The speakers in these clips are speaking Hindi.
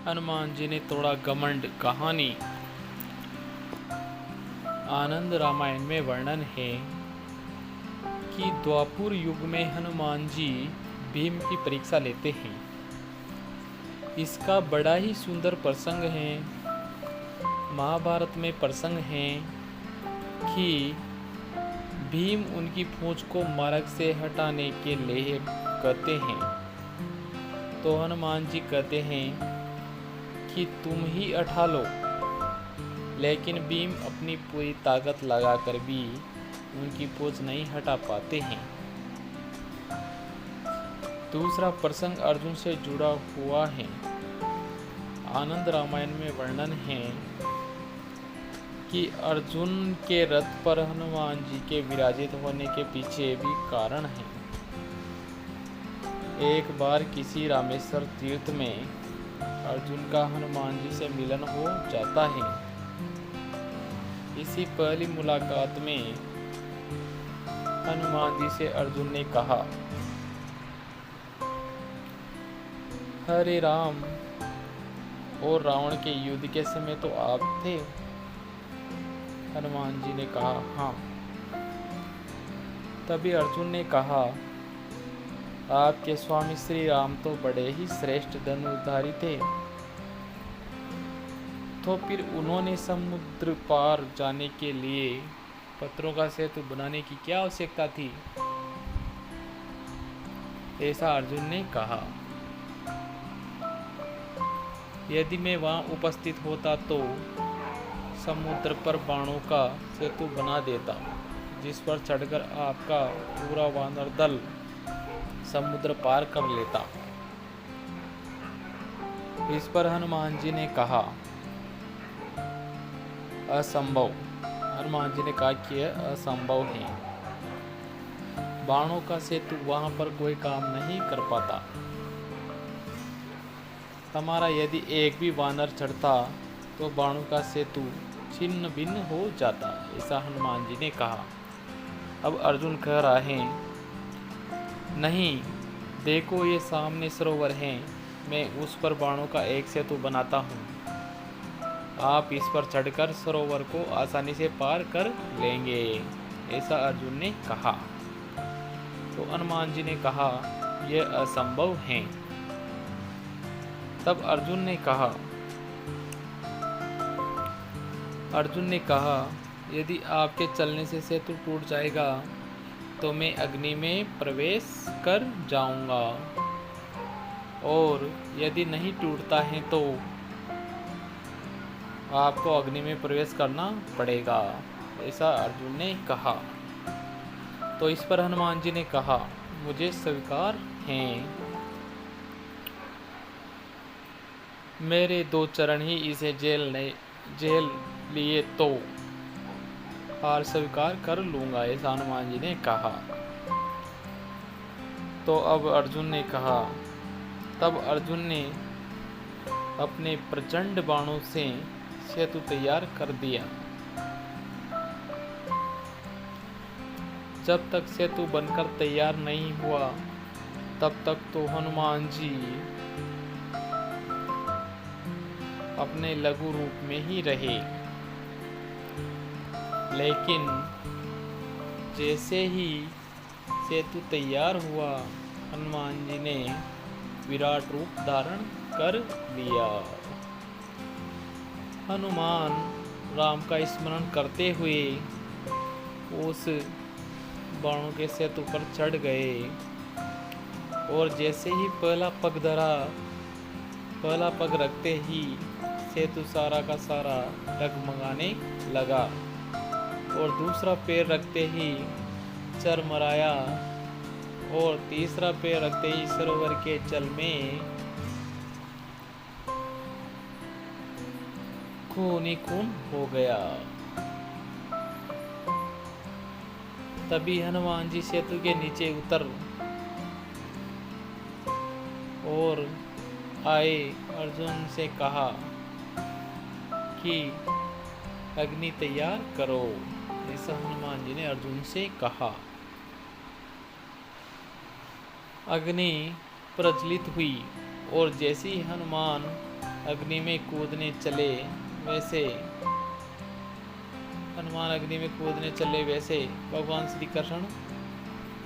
हनुमान जी ने तोड़ा घमंड। कहानी। आनंद रामायण में वर्णन है कि द्वापर युग में हनुमान जी भीम की परीक्षा लेते हैं। इसका बड़ा ही सुंदर प्रसंग है। महाभारत में प्रसंग है कि भीम उनकी फौज को मार्ग से हटाने के लिए कहते हैं, तो हनुमान जी कहते हैं कि तुम ही हटा लो। लेकिन भीम अपनी पूरी ताकत लगाकर भी उनकी फौज नहीं हटा पाते हैं। दूसरा प्रसंग अर्जुन से जुड़ा हुआ है। आनंद रामायण में वर्णन है कि अर्जुन के रथ पर हनुमान जी के विराजित होने के पीछे भी कारण है। एक बार किसी रामेश्वर तीर्थ में अर्जुन का हनुमान जी से मिलन हो जाता है। इसी पहली मुलाकात में हनुमान जी से अर्जुन ने कहा, हरे राम, और रावण के युद्ध के समय तो आप थे। हनुमान जी ने कहा, हाँ। तभी अर्जुन ने कहा, आपके स्वामी श्री राम तो बड़े ही श्रेष्ठ धनुर्धारी थे, तो फिर उन्होंने समुद्र पार जाने के लिए पत्थरों का सेतु बनाने की क्या आवश्यकता थी? ऐसा अर्जुन ने कहा। यदि मैं वहां उपस्थित होता तो समुद्र पर बाणों का सेतु बना देता, जिस पर चढ़कर आपका पूरा वानर दल समुद्र पार कर लेता। इस पर हनुमान जी ने कहा, असंभव। हनुमान जी ने कहा कि यह असंभव है। बाणों का सेतु वहां पर कोई काम नहीं कर पाता। हमारा यदि एक भी वानर चढ़ता तो बाणों का सेतु छिन्न भिन्न हो जाता। ऐसा हनुमान जी ने कहा। अब अर्जुन कह रहा है, नहीं, देखो ये सामने सरोवर है, मैं उस पर बाणों का एक सेतु बनाता हूँ। आप इस पर चढ़कर सरोवर को आसानी से पार कर लेंगे। ऐसा अर्जुन ने कहा। तो हनुमान जी ने कहा, यह असंभव है। तब अर्जुन ने कहा, यदि आपके चलने से सेतु टूट जाएगा तो मैं अग्नि में प्रवेश कर जाऊंगा, और यदि नहीं टूटता है तो आपको अग्नि में प्रवेश करना पड़ेगा। ऐसा अर्जुन ने कहा। तो इस पर हनुमान जी ने कहा, मुझे स्वीकार है। मेरे 2 चरण ही इसे जेल लिए तो हार स्वीकार कर लूंगा। ऐसा हनुमान जी ने कहा। तो अब अर्जुन ने कहा, तब अर्जुन ने अपने प्रचंड बाणों से सेतु तैयार कर दिया। जब तक सेतु बनकर तैयार नहीं हुआ तब तक तो हनुमान जी अपने लघु रूप में ही रहे। लेकिन जैसे ही सेतु तैयार हुआ, हनुमान जी ने विराट रूप धारण कर लिया। हनुमान राम का स्मरण करते हुए उस बाणों के सेतु पर चढ़ गए, और जैसे ही पहला पग रखते ही सेतु सारा का सारा डगमगाने लगा, और दूसरा पैर रखते ही चरमराया, और तीसरा पैर रखते ही सरोवर के जल में खून ही खून हो गया। तभी हनुमान जी सेतु के नीचे उतर और आए, अर्जुन से कहा कि अग्नि तैयार करो। ऐसा हनुमान जी ने अर्जुन से कहा। अग्नि प्रज्वलित हुई, और जैसे ही हनुमान अग्नि में कूदने चले वैसे भगवान श्री कृष्ण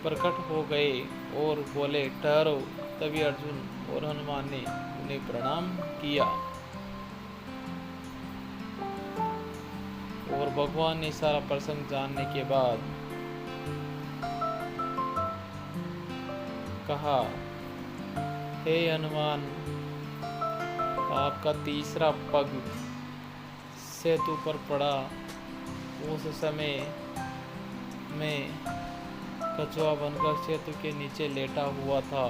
प्रकट हो गए और बोले, ठहरो। तभी अर्जुन और हनुमान ने उन्हें प्रणाम किया और भगवान ने सारा प्रसंग जानने के बाद कहा, हे हनुमान, आपका तीसरा पग सेतु पर पड़ा। उस समय में कछुआ बनकर सेतु के नीचे लेटा हुआ था।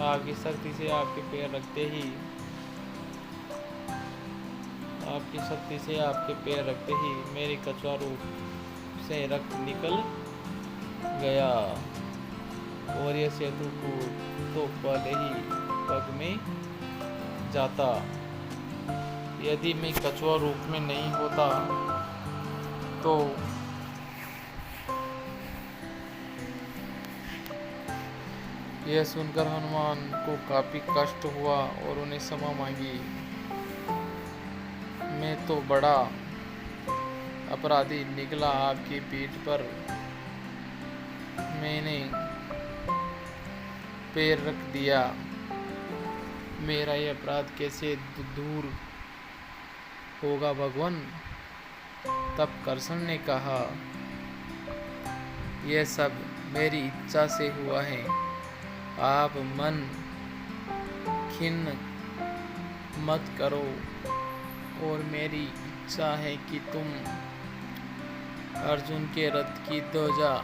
आपकी शक्ति से आपके पैर रखते ही मेरे कछुआ रूप से रक्त निकल गया और यह सेतु को तो पहले ही पग में जाता। यदि मैं कछुआ रूप में नहीं होता तो यह सुनकर हनुमान को काफी कष्ट हुआ और उन्हें क्षमा मांगी। मैं तो बड़ा अपराधी निकला, आपकी पीठ पर मैंने पैर रख दिया। मेरा यह अपराध कैसे दूर होगा भगवान? तब कृष्ण ने कहा, यह सब मेरी इच्छा से हुआ है। आप मन खिन्न मत करो और मेरी इच्छा है कि तुम अर्जुन के रथ की ध्वजा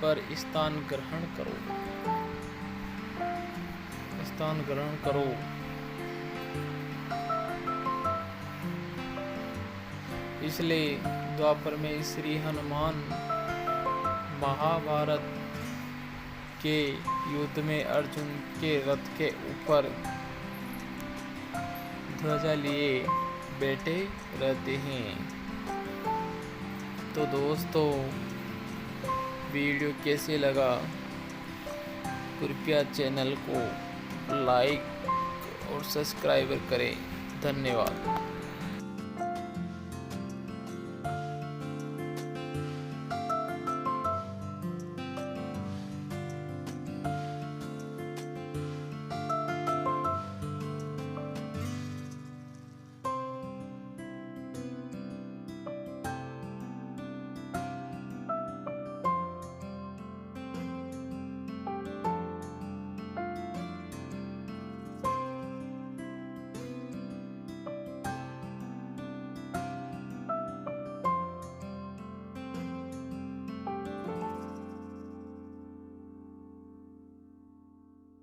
पर स्थान ग्रहण करो। इसलिए द्वापर में श्री हनुमान महाभारत के युद्ध में अर्जुन के रथ के ऊपर ध्वजा लिए बैठे रहते हैं। तो दोस्तों, वीडियो कैसे लगा? कृपया चैनल को लाइक और सब्सक्राइब करें। धन्यवाद।